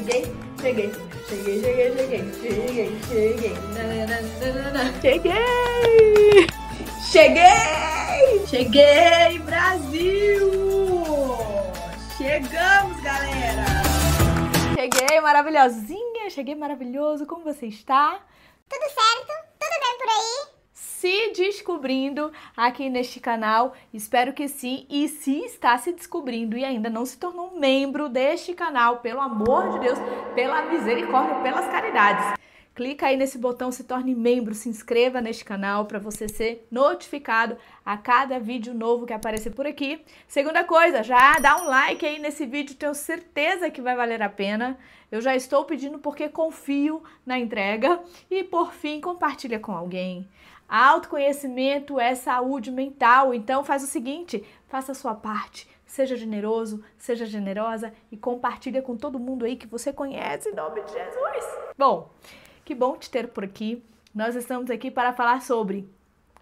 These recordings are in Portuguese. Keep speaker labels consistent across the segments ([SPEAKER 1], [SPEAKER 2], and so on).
[SPEAKER 1] cheguei. Cheguei, Brasil! Chegamos, galera! Cheguei maravilhosinha, cheguei maravilhoso, como você está?
[SPEAKER 2] Tudo certo? Tudo bem por aí?
[SPEAKER 1] Se descobrindo aqui neste canal, espero que sim, e se está se descobrindo e ainda não se tornou membro deste canal, pelo amor de Deus, pela misericórdia, pelas caridades, clica aí nesse botão, se torne membro, se inscreva neste canal para você ser notificado a cada vídeo novo que aparecer por aqui. Segunda coisa, já dá um like aí nesse vídeo, tenho certeza que vai valer a pena. Eu já estou pedindo porque confio na entrega. E por fim, compartilha com alguém. Autoconhecimento é saúde mental, então faz o seguinte, faça a sua parte, seja generoso, seja generosa e compartilha com todo mundo aí que você conhece em nome de Jesus. Bom, que bom te ter por aqui. Nós estamos aqui para falar sobre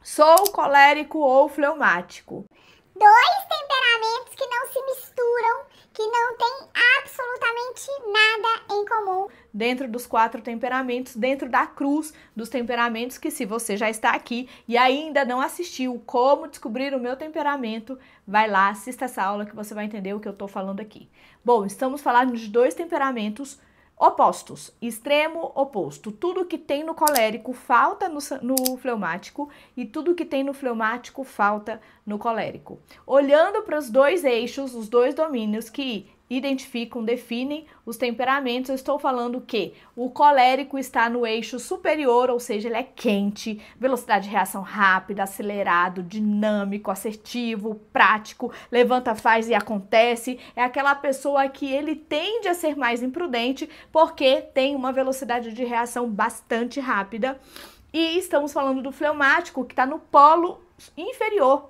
[SPEAKER 1] sou colérico ou fleumático.
[SPEAKER 2] Dois temperamentos que não se misturam, que não têm absolutamente nada em comum.
[SPEAKER 1] Dentro dos 4 temperamentos, dentro da cruz dos temperamentos, que se você já está aqui e ainda não assistiu como descobrir o meu temperamento, vai lá, assista essa aula que você vai entender o que eu estou falando aqui. Bom, estamos falando de 2 temperamentos opostos, extremo oposto. Tudo que tem no colérico falta no fleumático e tudo que tem no fleumático falta no colérico. Olhando para os 2 eixos, os 2 domínios que identificam, definem os temperamentos, eu estou falando que o colérico está no eixo superior, ou seja, ele é quente, velocidade de reação rápida, acelerado, dinâmico, assertivo, prático, levanta, faz e acontece. É aquela pessoa que ele tende a ser mais imprudente porque tem uma velocidade de reação bastante rápida. E estamos falando do fleumático, que está no polo inferior.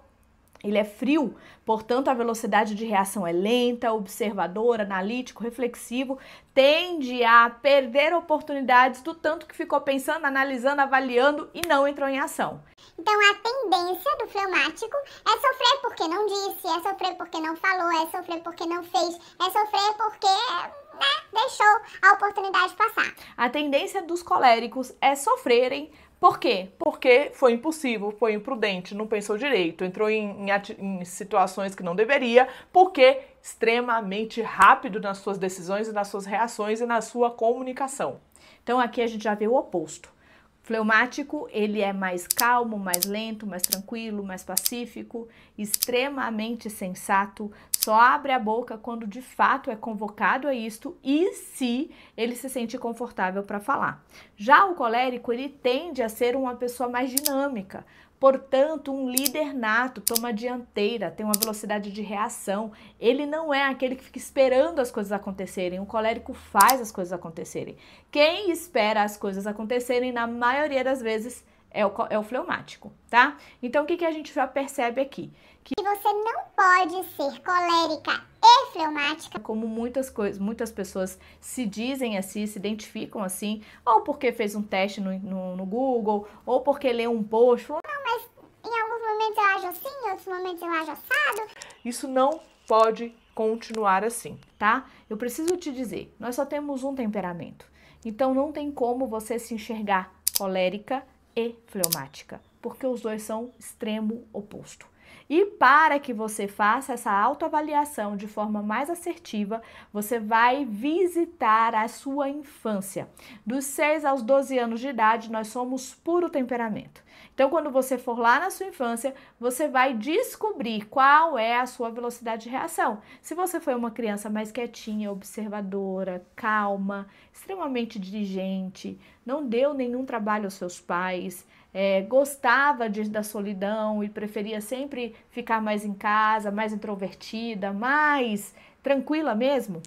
[SPEAKER 1] Ele é frio, portanto a velocidade de reação é lenta, observador, analítico, reflexivo, tende a perder oportunidades do tanto que ficou pensando, analisando, avaliando e não entrou em ação.
[SPEAKER 2] Então a tendência do fleumático é sofrer porque não disse, é sofrer porque não falou, é sofrer porque não fez, é sofrer porque deixou a oportunidade passar.
[SPEAKER 1] A tendência dos coléricos é sofrerem. Por quê? Porque foi impulsivo, foi imprudente, não pensou direito, entrou em situações que não deveria, porque extremamente rápido nas suas decisões e nas suas reações e na sua comunicação. Então aqui a gente já vê o oposto. Fleumático, ele é mais calmo, mais lento, mais tranquilo, mais pacífico, extremamente sensato, só abre a boca quando de fato é convocado a isto e se ele se sente confortável para falar. Já o colérico, ele tende a ser uma pessoa mais dinâmica, portanto, um líder nato, toma a dianteira, tem uma velocidade de reação. Ele não é aquele que fica esperando as coisas acontecerem, o colérico faz as coisas acontecerem. Quem espera as coisas acontecerem, na maioria das vezes, é o fleumático, tá? Então, o que a gente já percebe aqui?
[SPEAKER 2] Que você não pode ser colérica e fleumática.
[SPEAKER 1] Como muitas pessoas se dizem assim, se identificam assim, ou porque fez um teste no Google, ou porque leu um post.
[SPEAKER 2] Não, mas em alguns momentos eu ajo assim, em outros momentos eu ajo assado.
[SPEAKER 1] Isso não pode continuar assim, tá? Eu preciso te dizer, nós só temos um temperamento. Então não tem como você se enxergar colérica e fleumática, porque os dois são extremo oposto. E para que você faça essa autoavaliação de forma mais assertiva, você vai visitar a sua infância. Dos 6 aos 12 anos de idade, nós somos puro temperamento. Então, quando você for lá na sua infância, você vai descobrir qual é a sua velocidade de reação. Se você foi uma criança mais quietinha, observadora, calma, extremamente diligente, não deu nenhum trabalho aos seus pais, gostava da solidão e preferia sempre ficar mais em casa, mais introvertida, mais tranquila mesmo.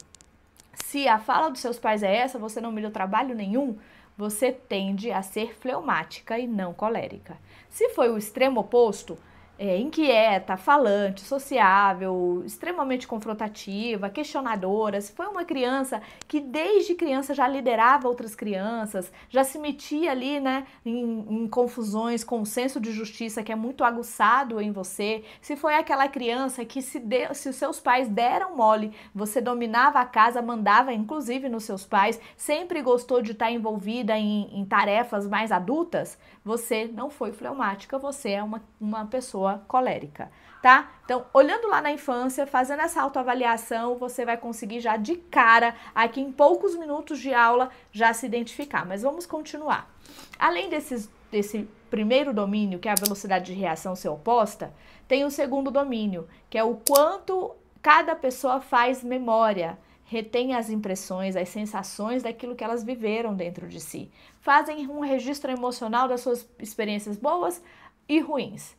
[SPEAKER 1] Se a fala dos seus pais é essa, você não me deu trabalho nenhum, você tende a ser fleumática e não colérica. Se foi o extremo oposto, inquieta, falante, sociável, extremamente confrontativa, questionadora, se foi uma criança que desde criança já liderava outras crianças, já se metia ali, né, em confusões com o senso de justiça que é muito aguçado em você, se foi aquela criança que se os seus pais deram mole, você dominava a casa, mandava inclusive nos seus pais, sempre gostou de estar envolvida em tarefas mais adultas, você não foi fleumática, você é uma pessoa colérica, tá? Então, olhando lá na infância, fazendo essa autoavaliação, você vai conseguir já de cara, aqui em poucos minutos de aula, já se identificar. Mas vamos continuar. Além desse primeiro domínio, que é a velocidade de reação ser oposta, tem o segundo domínio, que é o quanto cada pessoa faz memória, retém as impressões, as sensações daquilo que elas viveram dentro de si. Fazem um registro emocional das suas experiências boas e ruins.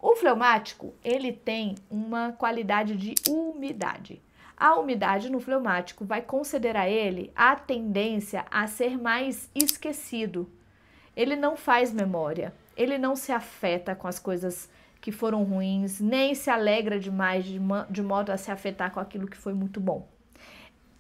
[SPEAKER 1] O fleumático, ele tem uma qualidade de umidade. A umidade no fleumático vai conceder a ele a tendência a ser mais esquecido. Ele não faz memória, ele não se afeta com as coisas que foram ruins, nem se alegra demais de modo a se afetar com aquilo que foi muito bom.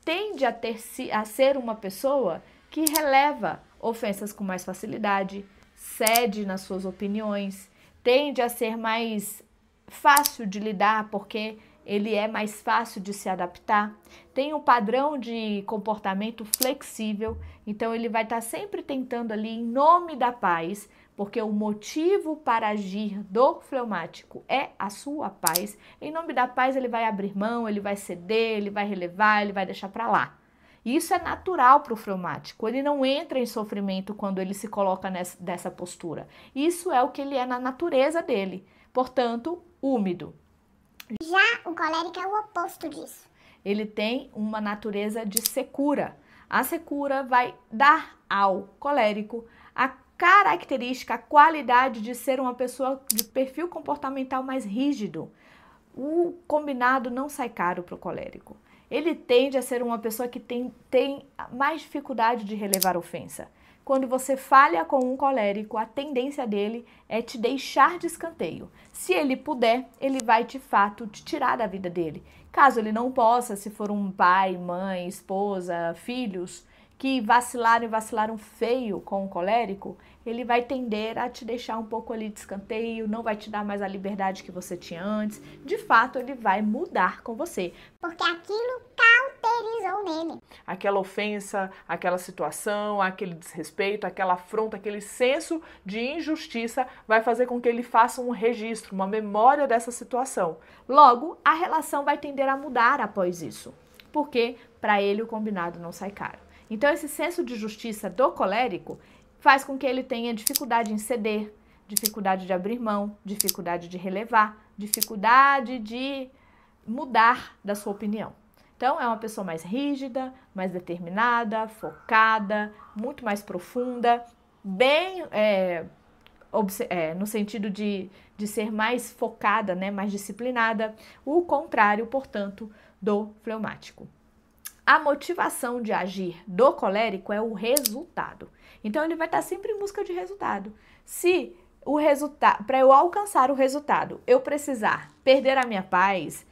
[SPEAKER 1] Tende a ser uma pessoa que releva ofensas com mais facilidade, cede nas suas opiniões, tende a ser mais fácil de lidar porque ele é mais fácil de se adaptar, tem um padrão de comportamento flexível, então ele vai estar sempre tentando ali em nome da paz, porque o motivo para agir do fleumático é a sua paz. Em nome da paz ele vai abrir mão, ele vai ceder, ele vai relevar, ele vai deixar para lá. E isso é natural para o fleumático, ele não entra em sofrimento quando ele se coloca dessa postura. Isso é o que ele é na natureza dele, portanto, úmido.
[SPEAKER 2] Já o colérico é o oposto disso.
[SPEAKER 1] Ele tem uma natureza de secura. A secura vai dar ao colérico a característica, a qualidade de ser uma pessoa de perfil comportamental mais rígido. O combinado não sai caro para o colérico. Ele tende a ser uma pessoa que tem mais dificuldade de relevar ofensa. Quando você falha com um colérico, a tendência dele é te deixar de escanteio. Se ele puder, ele vai de fato te tirar da vida dele. Caso ele não possa, se for um pai, mãe, esposa, filhos que vacilaram feio com o colérico, ele vai tender a te deixar um pouco ali de escanteio, não vai te dar mais a liberdade que você tinha antes. De fato, ele vai mudar com você.
[SPEAKER 2] Porque aquilo cauterizou nele.
[SPEAKER 3] Aquela ofensa, aquela situação, aquele desrespeito, aquela afronta, aquele senso de injustiça vai fazer com que ele faça um registro, uma memória dessa situação.
[SPEAKER 1] Logo, a relação vai tender a mudar após isso, porque para ele o combinado não sai caro. Então, esse senso de justiça do colérico faz com que ele tenha dificuldade em ceder, dificuldade de abrir mão, dificuldade de relevar, dificuldade de mudar da sua opinião. Então, é uma pessoa mais rígida, mais determinada, focada, muito mais profunda, bem no sentido de ser mais focada, né, mais disciplinada, o contrário, portanto, do fleumático. A motivação de agir do colérico é o resultado. Então, ele vai estar sempre em busca de resultado. Se o resultado, para eu alcançar o resultado, eu precisar perder a minha paz,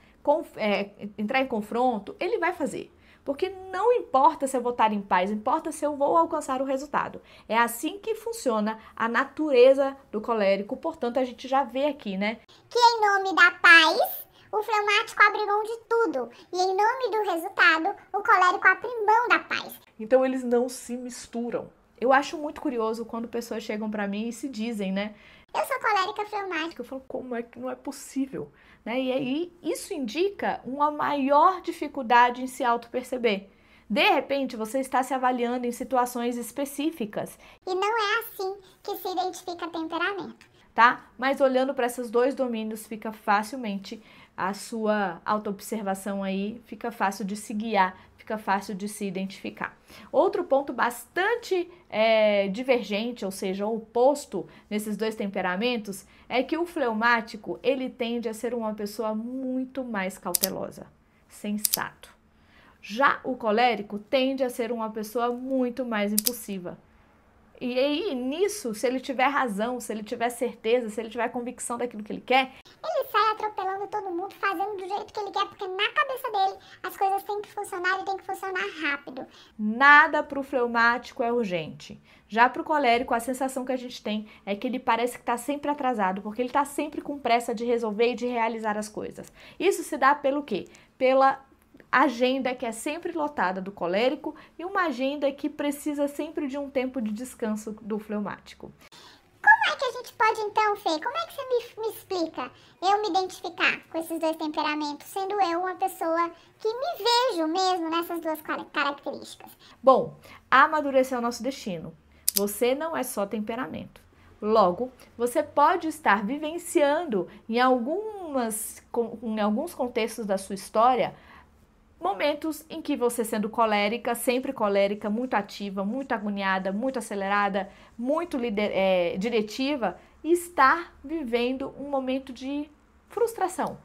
[SPEAKER 1] entrar em confronto, ele vai fazer. Porque não importa se eu vou estar em paz, importa se eu vou alcançar o resultado. É assim que funciona a natureza do colérico. Portanto, a gente já vê aqui, né?
[SPEAKER 2] Que em nome da paz, o fleumático abre mão de tudo. E em nome do resultado, o colérico abre mão da paz.
[SPEAKER 3] Então, eles não se misturam.
[SPEAKER 1] Eu acho muito curioso quando pessoas chegam pra mim e se dizem, né?
[SPEAKER 2] Eu sou colérica fleumática.
[SPEAKER 3] Eu falo, como é que não é possível?
[SPEAKER 1] Né? E aí, isso indica uma maior dificuldade em se auto-perceber. De repente, você está se avaliando em situações específicas.
[SPEAKER 2] E não é assim que se identifica temperamento.
[SPEAKER 1] Tá? Mas olhando para esses dois domínios, fica facilmente a sua autoobservação aí, fica fácil de se guiar, fica fácil de se identificar. Outro ponto bastante divergente, ou seja, oposto nesses dois temperamentos, é que o fleumático, ele tende a ser uma pessoa muito mais cautelosa, sensato. Já o colérico tende a ser uma pessoa muito mais impulsiva. E aí, nisso, se ele tiver razão, se ele tiver certeza, se ele tiver convicção daquilo que ele quer,
[SPEAKER 2] ele sai atropelando todo mundo, fazendo do jeito que ele quer, porque na cabeça dele as coisas têm que funcionar e tem que funcionar rápido.
[SPEAKER 1] nada para o fleumático é urgente. Já para o colérico, a sensação que a gente tem é que ele parece que está sempre atrasado, porque ele está sempre com pressa de resolver e de realizar as coisas. Isso se dá pelo quê? Pela agenda que é sempre lotada do colérico e uma agenda que precisa sempre de um tempo de descanso do fleumático.
[SPEAKER 2] Como é que a gente pode então, Fê? Como é que você me explica eu me identificar com esses dois temperamentos, sendo eu uma pessoa que me vejo mesmo nessas duas características?
[SPEAKER 1] Bom, amadurecer é o nosso destino. Você não é só temperamento. Logo, você pode estar vivenciando em alguns contextos da sua história momentos em que você, sendo colérica, sempre colérica, muito ativa, muito agoniada, muito acelerada, muito diretiva, está vivendo um momento de frustração.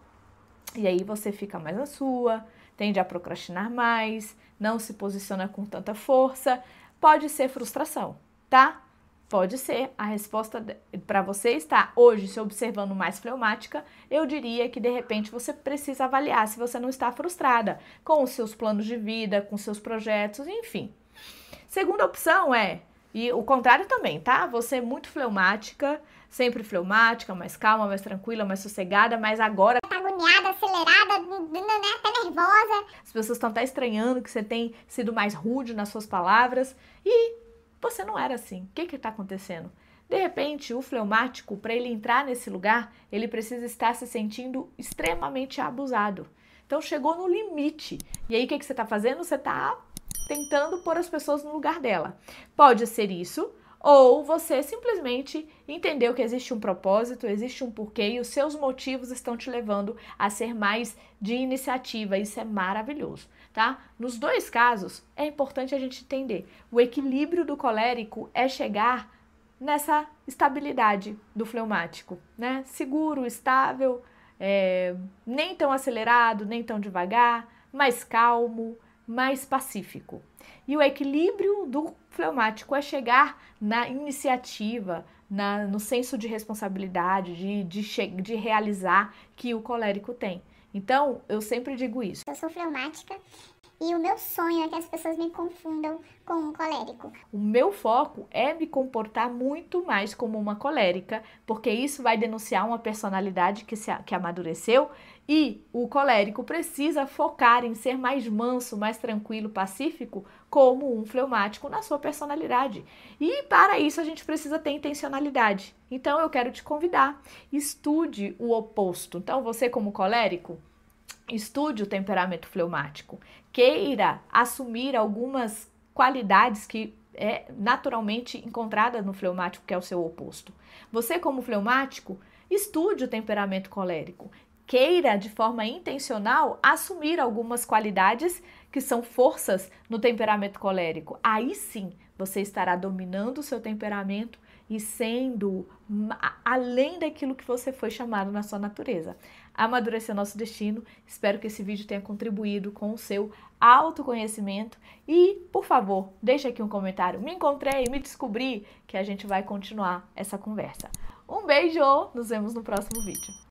[SPEAKER 1] E aí você fica mais na sua, tende a procrastinar mais, não se posiciona com tanta força. Pode ser frustração, tá? Pode ser. A resposta para você está hoje se observando mais fleumática. Eu diria que de repente você precisa avaliar se você não está frustrada com os seus planos de vida, com seus projetos, enfim. Segunda opção e o contrário também, tá? Você é muito fleumática, sempre fleumática, mais calma, mais tranquila, mais sossegada, mas agora
[SPEAKER 2] Tá agoniada, acelerada, até nervosa.
[SPEAKER 1] as pessoas estão até estranhando que você tem sido mais rude nas suas palavras e você não era assim. O que está acontecendo? De repente, o fleumático, para ele entrar nesse lugar, ele precisa estar se sentindo extremamente abusado. Então, chegou no limite. E aí, o que você está fazendo? Você está tentando pôr as pessoas no lugar dela. Pode ser isso, ou você simplesmente entendeu que existe um propósito, existe um porquê e os seus motivos estão te levando a ser mais de iniciativa. Isso é maravilhoso, tá? Nos dois casos, é importante a gente entender. O equilíbrio do colérico é chegar nessa estabilidade do fleumático, né? Seguro, estável, nem tão acelerado, nem tão devagar, mais calmo, mais pacífico. E o equilíbrio do fleumático é chegar na iniciativa, no senso de responsabilidade, de realizar que o colérico tem. Então, eu sempre digo isso.
[SPEAKER 2] Eu sou fleumática e o meu sonho é que as pessoas me confundam com um colérico.
[SPEAKER 1] O meu foco é me comportar muito mais como uma colérica, porque isso vai denunciar uma personalidade que amadureceu e o colérico precisa focar em ser mais manso, mais tranquilo, pacífico, como um fleumático na sua personalidade. E para isso a gente precisa ter intencionalidade. Então eu quero te convidar, estude o oposto. Então você como colérico, estude o temperamento fleumático, queira assumir algumas qualidades que é naturalmente encontrada no fleumático, que é o seu oposto. Você como fleumático, estude o temperamento colérico, queira de forma intencional assumir algumas qualidades que são forças no temperamento colérico. Aí sim, você estará dominando o seu temperamento e sendo além daquilo que você foi chamado na sua natureza. Amadurecer nosso destino. Espero que esse vídeo tenha contribuído com o seu autoconhecimento e, por favor, deixe aqui um comentário. Me encontrei, me descobri, que a gente vai continuar essa conversa. Um beijo, nos vemos no próximo vídeo.